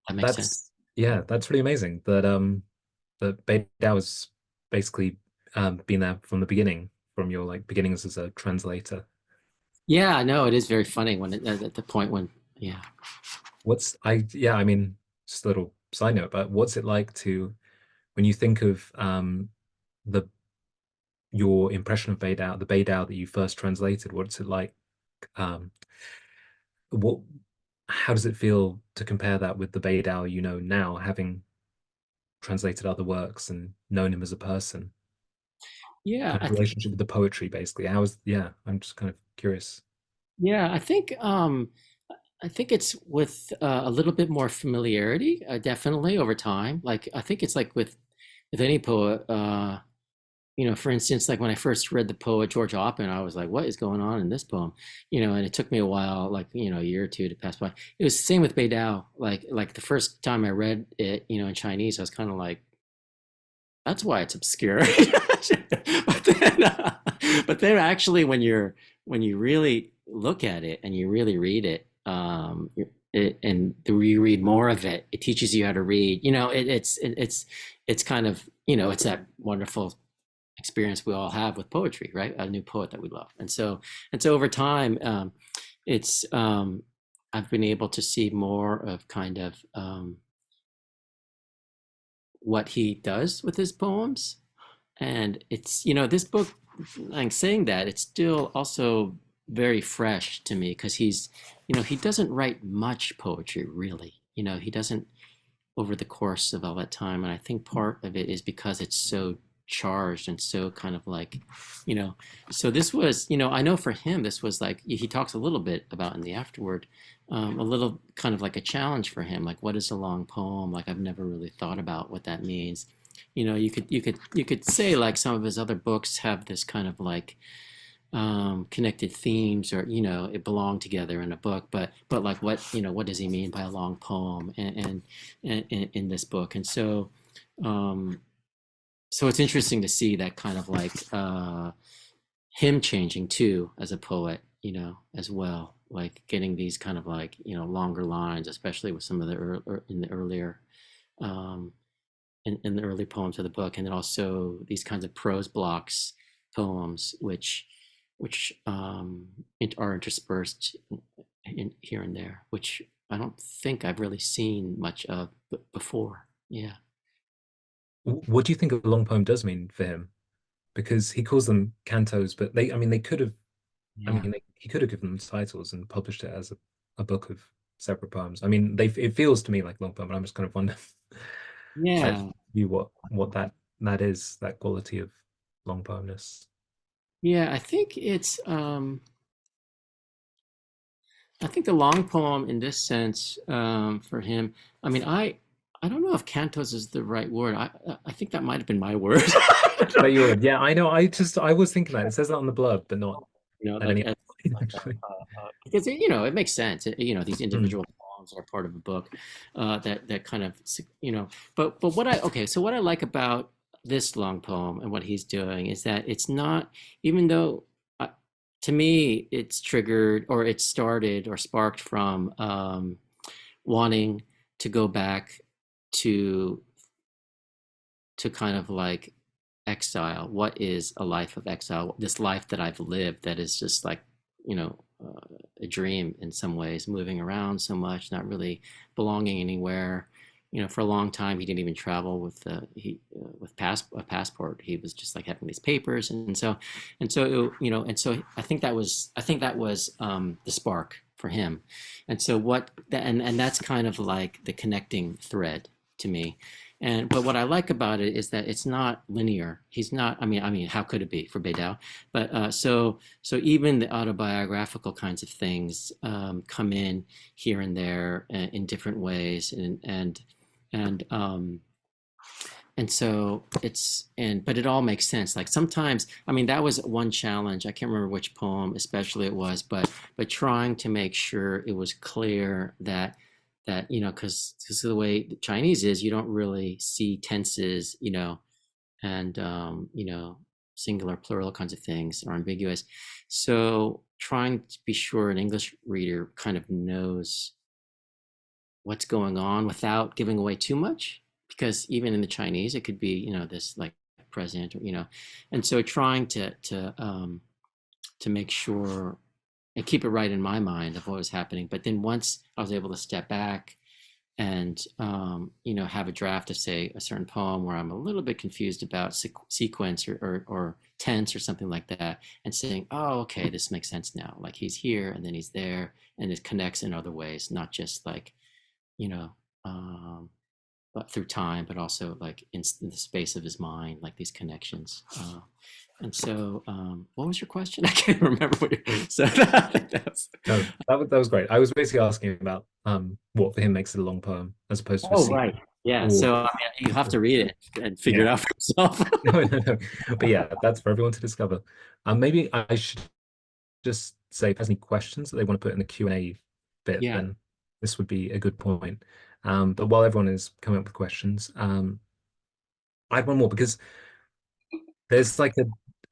[SPEAKER 2] that makes sense.
[SPEAKER 1] That's yeah, that's really amazing that Beidao was basically been there from the beginning, from your like beginnings as a translator.
[SPEAKER 2] Yeah, no, it is very funny when at the point when, yeah.
[SPEAKER 1] I mean, just a little side note, but what's it like to when you think of the your impression of Beidao, the Beidao that you first translated, what's it like? Um, what how does it feel to compare that with the Beidao you know now, having translated other works and known him as a person?
[SPEAKER 2] Yeah,
[SPEAKER 1] Kind of relationship with the poetry, basically. Yeah, I'm just kind of curious.
[SPEAKER 2] yeah, I think it's with a little bit more familiarity, definitely over time. Like I think it's like with any poet. For instance, like when I first read the poet George Oppen, I was like, "What is going on in this poem?" And it took me a while, like a year or two to pass by. It was the same with Beidao. Like the first time I read it, in Chinese, I was kind of like, that's why it's obscure. but then actually when you really look at it and you really read it, and you read more of it, it teaches you how to read. It's kind of, it's that wonderful experience we all have with poetry, right? A new poet that we love. And so over time, it's I've been able to see more of kind of what he does with his poems. And it's, this book, I'm saying that, it's still also very fresh to me because he doesn't write much poetry really. He doesn't, over the course of all that time. And I think part of it is because it's so charged and so kind of like, you know, so this was, I know for him, this was like, he talks a little bit about in the afterword, a little kind of like a challenge for him. Like, what is a long poem? Like, I've never really thought about what that means. You could say like some of his other books have this kind of like connected themes, or it belonged together in a book, but like what does he mean by a long poem, and in this book. And um so it's interesting to see that kind of like him changing too as a poet, as well, like getting these kind of like longer lines, especially with some of the in the earlier um in the early poems of the book, and then also these kinds of prose blocks poems, which are interspersed here and there, which I don't think I've really seen much of before. Yeah.
[SPEAKER 1] What do you think a long poem does mean for him? Because he calls them cantos, but I mean, they could have,
[SPEAKER 2] Yeah.
[SPEAKER 1] he could have given them titles and published it as a book of separate poems. It feels to me like long poem, but I'm just kind of wondering, like,
[SPEAKER 2] Yeah.
[SPEAKER 1] you what that. that is, that quality of long poemness.
[SPEAKER 2] Yeah, I think the long poem in this sense, for him, I mean, I don't know if cantos is the right word. I think that might have been my word.
[SPEAKER 1] But you would, yeah, I know. I was thinking that it says that on the blurb, but not at
[SPEAKER 2] Like
[SPEAKER 1] any
[SPEAKER 2] as
[SPEAKER 1] point
[SPEAKER 2] like
[SPEAKER 1] actually.
[SPEAKER 2] because it makes sense. These
[SPEAKER 1] Mm.
[SPEAKER 2] individual poems are part of a book, that kind of, you know. But so what I like about this long poem and what he's doing is that it's not, even though, uh, to me it's triggered, or it started or sparked from, wanting to go back to kind of like exile. What is a life of exile? This life that I've lived that is just like, a dream in some ways, moving around so much, not really belonging anywhere. For a long time, he didn't even travel with a passport. He was just like having these papers, and so I think that was the spark for him, and that's kind of like the connecting thread to me. But what I like about it is that it's not linear. He's not. I mean, how could it be for Beidou? But so even the autobiographical kinds of things, come in here and there, in different ways, and and so but it all makes sense. Like sometimes, I mean, that was one challenge. I can't remember which poem especially it was, but trying to make sure it was clear that because of the way the Chinese is, you don't really see tenses, and singular, plural kinds of things are ambiguous. So trying to be sure an English reader kind of knows what's going on without giving away too much, because even in the Chinese it could be, this like present, and so trying to make sure and keep it right in my mind of what was happening. But then once I was able to step back and, have a draft of, say, a certain poem where I'm a little bit confused about sequence, or tense or something like that, and saying, oh, okay, this makes sense now, like he's here and then he's there, and it connects in other ways, not just like, you know um, but through time, but also like in the space of his mind, like these connections. And so, what was your question? I can't remember what you said.
[SPEAKER 1] No, that was great. I was basically asking about what for him makes it a long poem as opposed to a
[SPEAKER 2] Oh,
[SPEAKER 1] sequence.
[SPEAKER 2] right. Yeah.
[SPEAKER 1] Or
[SPEAKER 2] So I mean, you have to read it and figure it
[SPEAKER 1] yeah,
[SPEAKER 2] out for yourself.
[SPEAKER 1] no, no, no. But yeah, that's for everyone to discover. Maybe I should just say if there's any questions that they want to put in the Q&A bit,
[SPEAKER 2] Yeah.
[SPEAKER 1] then this would be a good point. But while everyone is coming up with questions, I had one more because there's like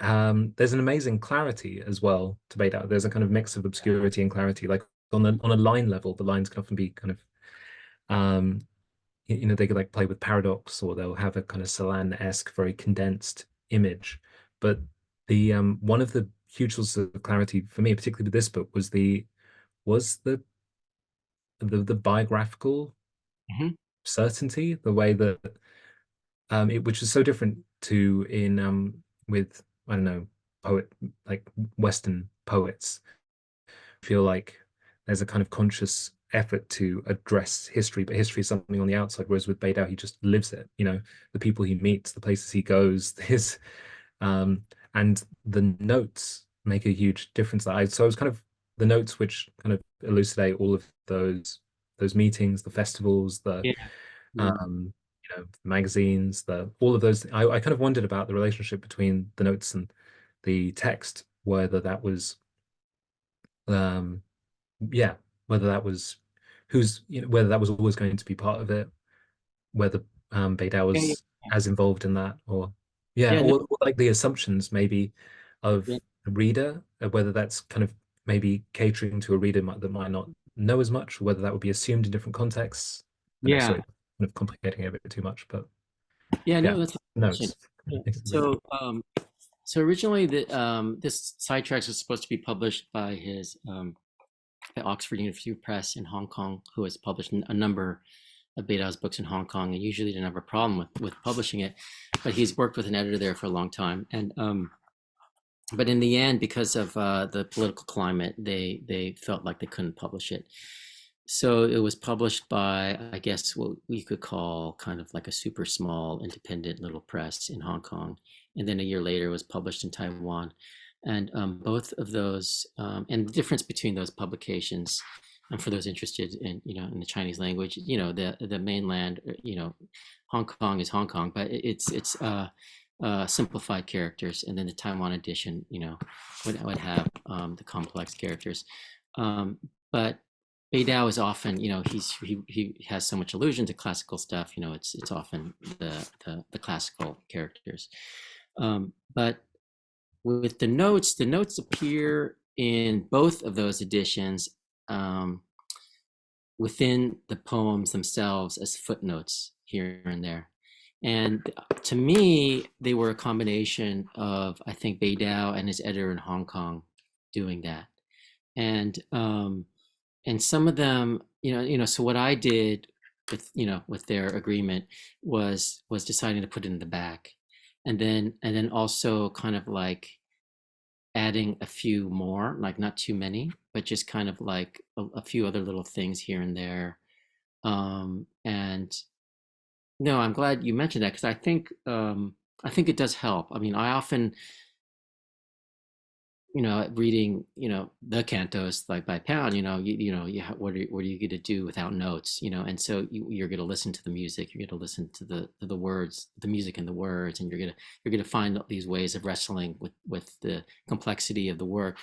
[SPEAKER 1] there's an amazing clarity as well to Beidou. There's a kind of mix of obscurity and clarity. Like on a line level, the lines can often be kind of um they could like play with paradox, or they'll have a kind of Celan-esque, very condensed image. But the one of the huge sources of clarity for me, particularly with this book, was the biographical
[SPEAKER 2] Hmm.
[SPEAKER 1] certainty, the way that which is so different to in with I don't know, poet like Western poets. I feel like there's a kind of conscious effort to address history, but history is something on the outside. Whereas with Beidou, he just lives it. The people he meets, the places he goes, his um, and the notes make a huge difference. So I was kind of the notes which kind of elucidate all of those meetings, the festivals, the
[SPEAKER 2] Yeah. Yeah.
[SPEAKER 1] magazines, the all of those. I kind of wondered about the relationship between the notes and the text, whether that was um yeah, whether that was whether that was always going to be part of it, whether Beidou
[SPEAKER 2] Yeah. Yeah.
[SPEAKER 1] was as involved in that, or yeah,
[SPEAKER 2] Yeah. No.
[SPEAKER 1] or like the assumptions maybe of
[SPEAKER 2] Yeah.
[SPEAKER 1] the reader, whether that's kind of maybe catering to a reader that might not know as much, or whether that would be assumed in different contexts. I know,
[SPEAKER 2] Yeah.
[SPEAKER 1] sorry, kind of complicating it a bit too much, but
[SPEAKER 2] Yeah.
[SPEAKER 1] yeah,
[SPEAKER 2] No, that's a good question.
[SPEAKER 1] notes.
[SPEAKER 2] Yeah. So originally, this Sidetracks was supposed to be published by the Oxford University Press in Hong Kong, who has published a number of Beidou's books in Hong Kong, and usually didn't have a problem with publishing it. But he's worked with an editor there for a long time, and but in the end, because of the political climate, they felt like they couldn't publish it. So it was published by, I guess, what we could call kind of like a super small independent little press in Hong Kong. And then a year later, it was published in Taiwan. And both of those, and the difference between those publications, and for those interested in, in the Chinese language, the mainland, Hong Kong is Hong Kong, but simplified characters, and then the Taiwan edition, would have the complex characters. But Beidao is often, he has so much allusion to classical stuff. It's often the classical characters. But with the notes appear in both of those editions um, within the poems themselves as footnotes here and there. And to me, they were a combination of, I think, Beidao and his editor in Hong Kong doing that. And and some of them, so what I did with, with their agreement was deciding to put it in the back, and then also kind of like adding a few more, like not too many, but just kind of like a few other little things here and there. And no, I'm glad you mentioned that, because I think it does help. I mean, I often, reading, the cantos like by Pound, what are you going to do without notes, and so you're going to listen to the music, you're going to listen to the words, the music and the words, and you're going to find these ways of wrestling with the complexity of the work,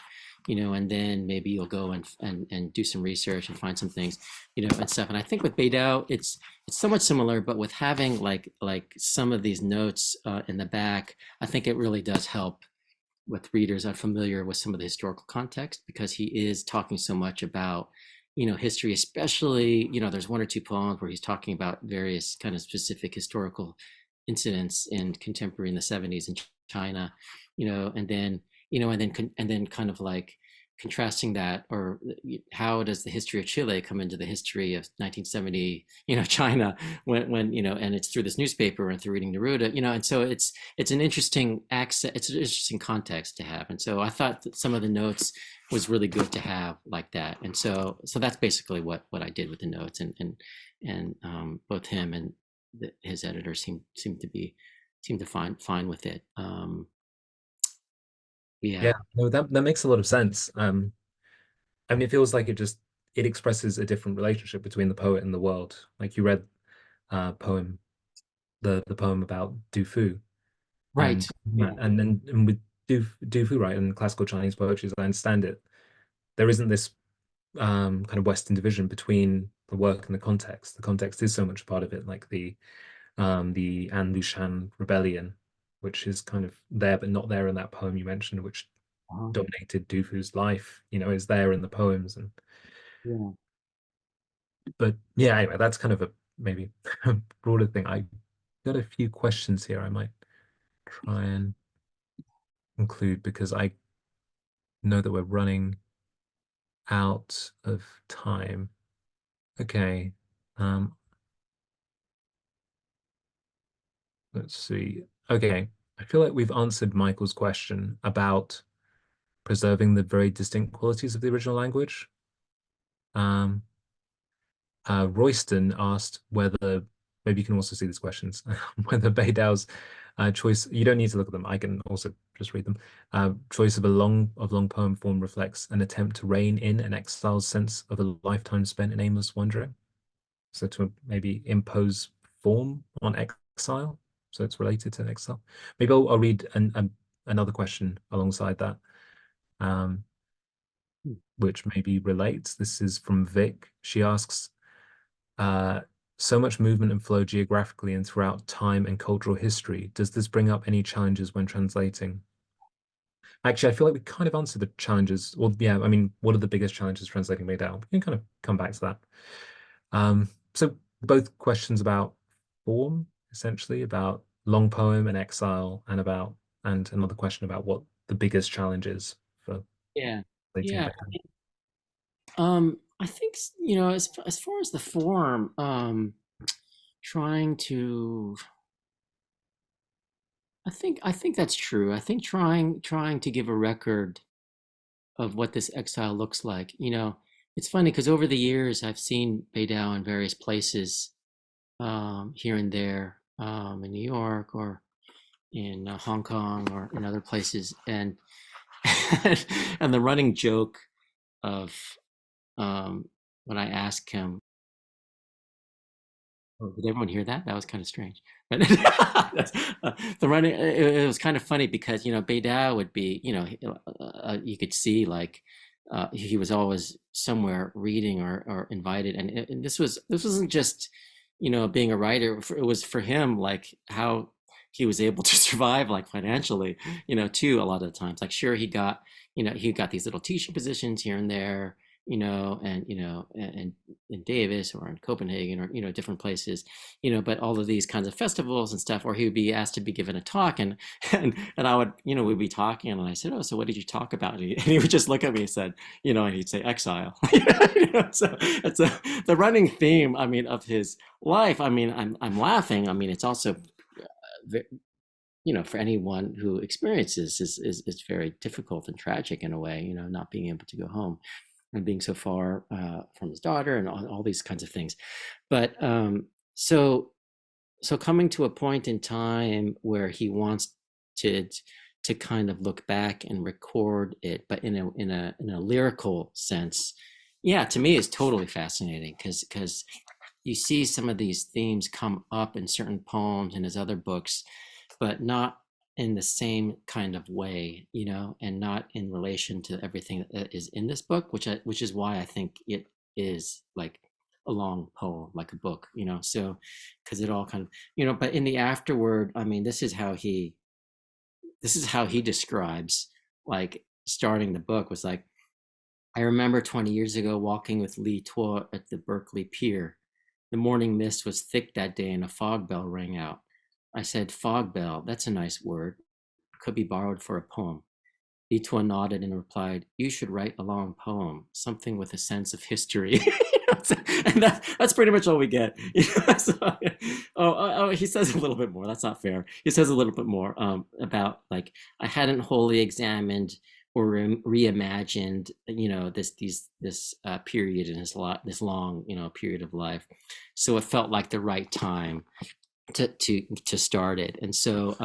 [SPEAKER 2] and then maybe you'll go and do some research and find some things, and stuff. And I think with Beidou, it's somewhat similar, but with having like some of these notes in the back, I think it really does help with readers unfamiliar with some of the historical context, because he is talking so much about, history, especially, there's one or two poems where he's talking about various kind of specific historical incidents in contemporary in the 70s in China, and then, and then kind of like contrasting that, or how does the history of Chile come into the history of 1970, China, when, and it's through this newspaper and through reading Neruda, and so it's an interesting accent, it's an interesting context to have. And so I thought that some of the notes was really good to have like that. And so that's basically what I did with the notes, and both him and his editor seem to find fine with it.
[SPEAKER 1] Yeah,
[SPEAKER 2] Yeah.
[SPEAKER 1] no, that makes a lot of sense. I mean, it feels like it expresses a different relationship between the poet and the world. Like you read poem the poem about Du Fu,
[SPEAKER 2] Right.
[SPEAKER 1] and
[SPEAKER 2] Yeah.
[SPEAKER 1] and with Du Fu, right, and classical Chinese poetry, as I understand it, there isn't this kind of Western division between the work and the context. The context is so much a part of it, like the An Lushan rebellion, which is kind of there but not there in that poem you mentioned, which
[SPEAKER 2] Uh-huh.
[SPEAKER 1] dominated Du Fu's life, is there in the poems. And
[SPEAKER 2] Yeah.
[SPEAKER 1] but yeah, anyway, that's kind of a maybe broader thing. I got a few questions here I might try and include because I know that we're running out of time. Okay. Um, let's see. Okay. I feel like we've answered Michael's question about preserving the very distinct qualities of the original language. Um, Royston asked whether, maybe you can also see these questions, whether Beidou's choice, you don't need to look at them, I can also just read them. Choice of long poem form reflects an attempt to rein in an exile's sense of a lifetime spent in aimless wandering. So to maybe impose form on exile. So it's related to exile. Maybe I'll read another question alongside that, um,
[SPEAKER 2] Hmm.
[SPEAKER 1] which maybe relates. This is from Vic. She asks, uh, so much movement and flow geographically and throughout time and cultural history. Does this bring up any challenges when translating? Actually, I feel like we kind of answered the challenges. Well, yeah, I mean, what are the biggest challenges translating Beidou? We can kind of come back to that. So both questions about form, essentially, about long poem and exile, and another question about what the biggest challenge is for
[SPEAKER 2] Yeah.
[SPEAKER 1] translating
[SPEAKER 2] Yeah.
[SPEAKER 1] Beidou.
[SPEAKER 2] I think, as far as the form, trying to, I think that's true. I think trying to give a record of what this exile looks like, It's funny because over the years I've seen Beidou in various places, here and there, in New York or in Hong Kong or in other places, and and the running joke of, when I ask him, oh, did everyone hear that? That was kind of strange. But the running, it was kind of funny because, Beidou would be, you could see like, he was always somewhere reading or invited. And this wasn't just, being a writer. It was for him, like how he was able to survive, like financially, too, a lot of the times. Like, sure, he got these little teaching positions here and there, and in Davis or in Copenhagen or different places, but all of these kinds of festivals and stuff, or he would be asked to be given a talk, and and I would, we'd be talking, and I said, "Oh, so what did you talk about?" And he would just look at me and said, and he'd say, "Exile." So it's the running theme, I mean, of his life. I mean, I'm laughing. I mean, it's also, for anyone who experiences is very difficult and tragic in a way, not being able to go home and being so far, from his daughter and all these kinds of things. But so coming to a point in time where he wants to to kind of look back and record it, but in a lyrical sense, yeah, to me is totally fascinating because you see some of these themes come up in certain poems in his other books, but not in the same kind of way, and not in relation to everything that is in this book, which is why I think it is like a long poem, like a book, so because it all kind of, but in the afterword, I mean, this is how he describes, like, starting the book was like, I remember 20 years ago walking with Li Tuo at the Berkeley Pier. The morning mist was thick that day and a fog bell rang out. I said, "Fog bell, that's a nice word. Could be borrowed for a poem." Li Tuo nodded and replied, "You should write a long poem, something with a sense of history." And that's pretty much all we get. So, he says a little bit more. That's not fair. He says a little bit more, about, like, I hadn't wholly examined or reimagined, this period in this long, period of life. So it felt like the right time to start it. And so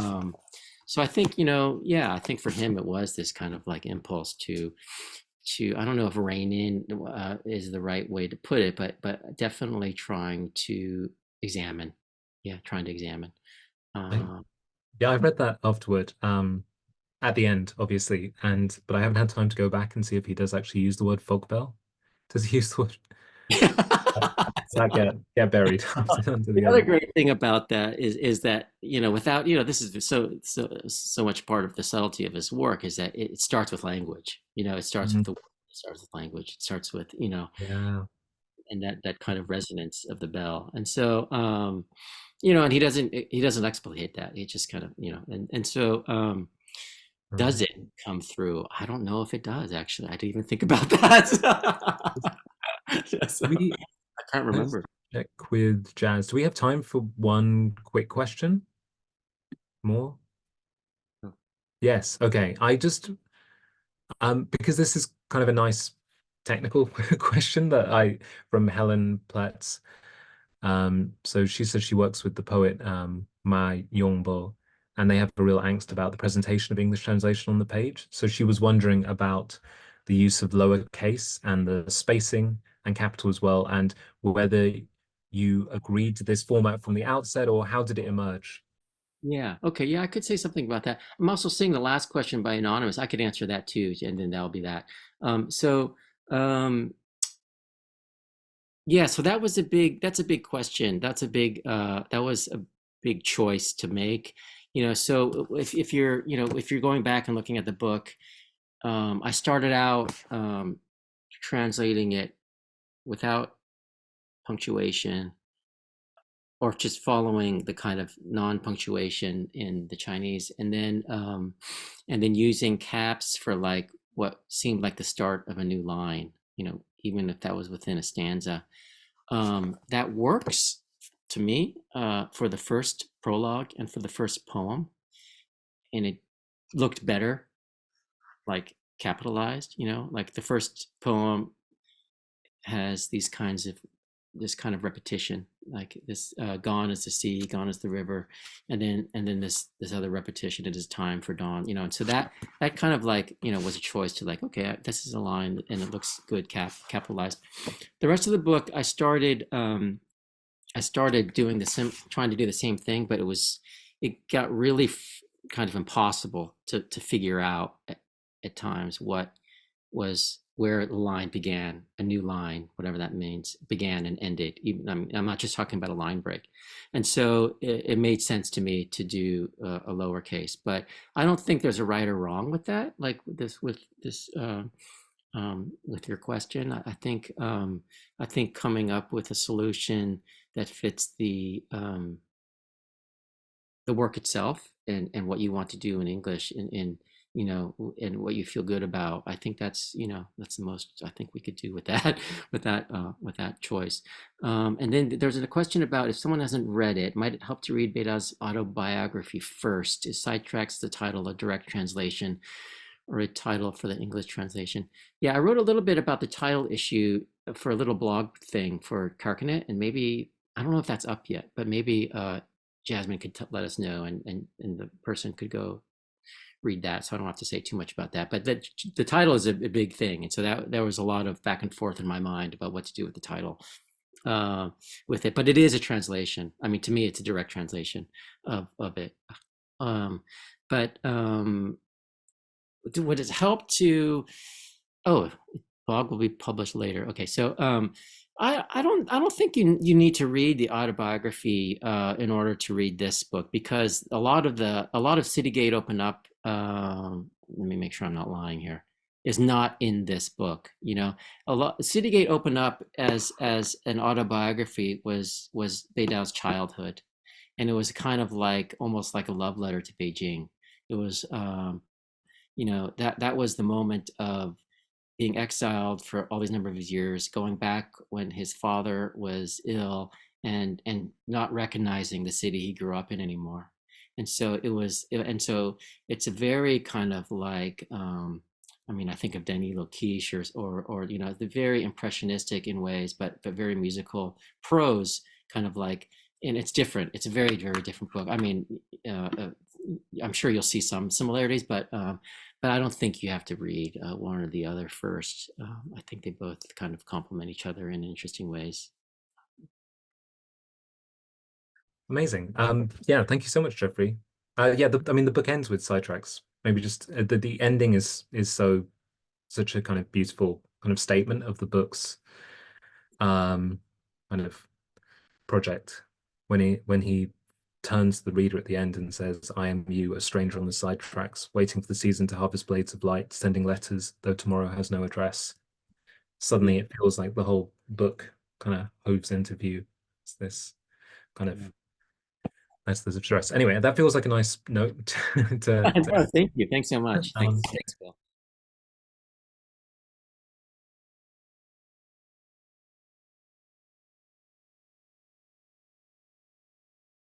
[SPEAKER 2] I think, yeah, I think for him it was this kind of like impulse to I don't know if rein in, is the right way to put it, but definitely trying to examine. Yeah, trying to examine.
[SPEAKER 1] Right.
[SPEAKER 2] Uh,
[SPEAKER 1] Yeah, I've read that afterward, at the end, obviously, and but I haven't had time to go back and see if he does actually use the word fog bell. Does he use the word? Does that get buried under
[SPEAKER 2] the
[SPEAKER 1] the
[SPEAKER 2] other
[SPEAKER 1] other?
[SPEAKER 2] great thing about that is that, without, this is so much part of the subtlety of his work, is that it starts with language. It starts with
[SPEAKER 1] Mhm.
[SPEAKER 2] the word, it starts with language, it starts with,
[SPEAKER 1] Yeah.
[SPEAKER 2] and that kind of resonance of the bell. And so, and he doesn't explicate that. It just kind of, and so, does
[SPEAKER 1] Right.
[SPEAKER 2] it come through? I don't know if it does, actually. I didn't even think about that. So,
[SPEAKER 1] We
[SPEAKER 2] I can't
[SPEAKER 1] let's
[SPEAKER 2] remember.
[SPEAKER 1] check with Jazz. Do we have time for one quick question more? Yes. Okay. I just because this is kind of a nice technical question that I from Helen Platz. So she says she works with the poet Ma Yongbo, and they have a real angst about the presentation of English translation on the page. So she was wondering about the use of lowercase and the spacing and capital as well, and whether you agreed to this format from the outset, or how did it emerge?
[SPEAKER 2] Yeah. Okay. Yeah, I could say something about that. I'm also seeing the last question by Anonymous. I could answer that too, and then that'll be that. So, yeah, so that's a big question. That was a big choice to make. So if you're going back and looking at the book, I started out, translating it without punctuation, or just following the kind of non-punctuation in the Chinese, and then using caps for like what seemed like the start of a new line, even if that was within a stanza. That works to me, for the first prologue and for the first poem, and it looked better, like capitalized. Like the first poem, has these kinds of this kind of repetition, like this gone is the sea, gone is the river, and then this other repetition, it is time for dawn, and so that kind of like was a choice to like, okay, this is a line and it looks good capitalized. The rest of the book I started doing trying to do the same thing, but it got really kind of impossible to figure out at times what was where the line began, a new line, whatever that means, began and ended. Even, I'm not just talking about a line break. And so it made sense to me to do a lowercase, but I don't think there's a right or wrong with that. Like with your question, I think coming up with a solution that fits the work itself and what you want to do in English and what you feel good about. I think that's the most I think we could do with that with that choice. And then there's a question about if someone hasn't read it, might it help to read Beda's autobiography first? Is Sidetracks the title a direct translation or a title for the English translation? Yeah, I wrote a little bit about the title issue for a little blog thing for Carcanet, and maybe I don't know if that's up yet, but maybe Jasmine could let us know, and the person could go read that. So I don't have to say too much about that. But the title is a big thing, and so that there was a lot of back and forth in my mind about what to do with the title with it. But it is a translation. I mean, to me, it's a direct translation of it. Um, but would it help to? Oh, blog will be published later. Okay, so I don't think you need to read the autobiography in order to read this book, because a lot of Citygate Open Up. Let me make sure I'm not lying here. Is not in this book. A lot Citygate Open Up as an autobiography was Beidou's childhood, and it was kind of like almost like a love letter to Beijing. It was that was the moment of being exiled for all these number of years, going back when his father was ill, and not recognizing the city he grew up in anymore. And so it's a very kind of like I mean, I think of Danilo Quiche or the very impressionistic in ways, but very musical prose, kind of like, and it's different. It's a very, very different book. I mean, I'm sure you'll see some similarities, but I don't think you have to read one or the other first. I think they both kind of complement each other in interesting ways.
[SPEAKER 1] Amazing. Yeah, thank you so much, Jeffrey. Yeah, I mean, the book ends with sidetracks. Maybe just the ending is such a kind of beautiful kind of statement of the book's um kind of project when he turns to the reader at the end and says, "I am you, a stranger on the sidetracks, waiting for the season to harvest blades of light, sending letters, though tomorrow has no address." Suddenly, it feels like the whole book kind of hoves into view. It's this kind of nice of stress. Anyway, that feels like a nice note to
[SPEAKER 2] No, thank you. Thanks so much. Thanks,
[SPEAKER 1] um,
[SPEAKER 2] thanks, Bill.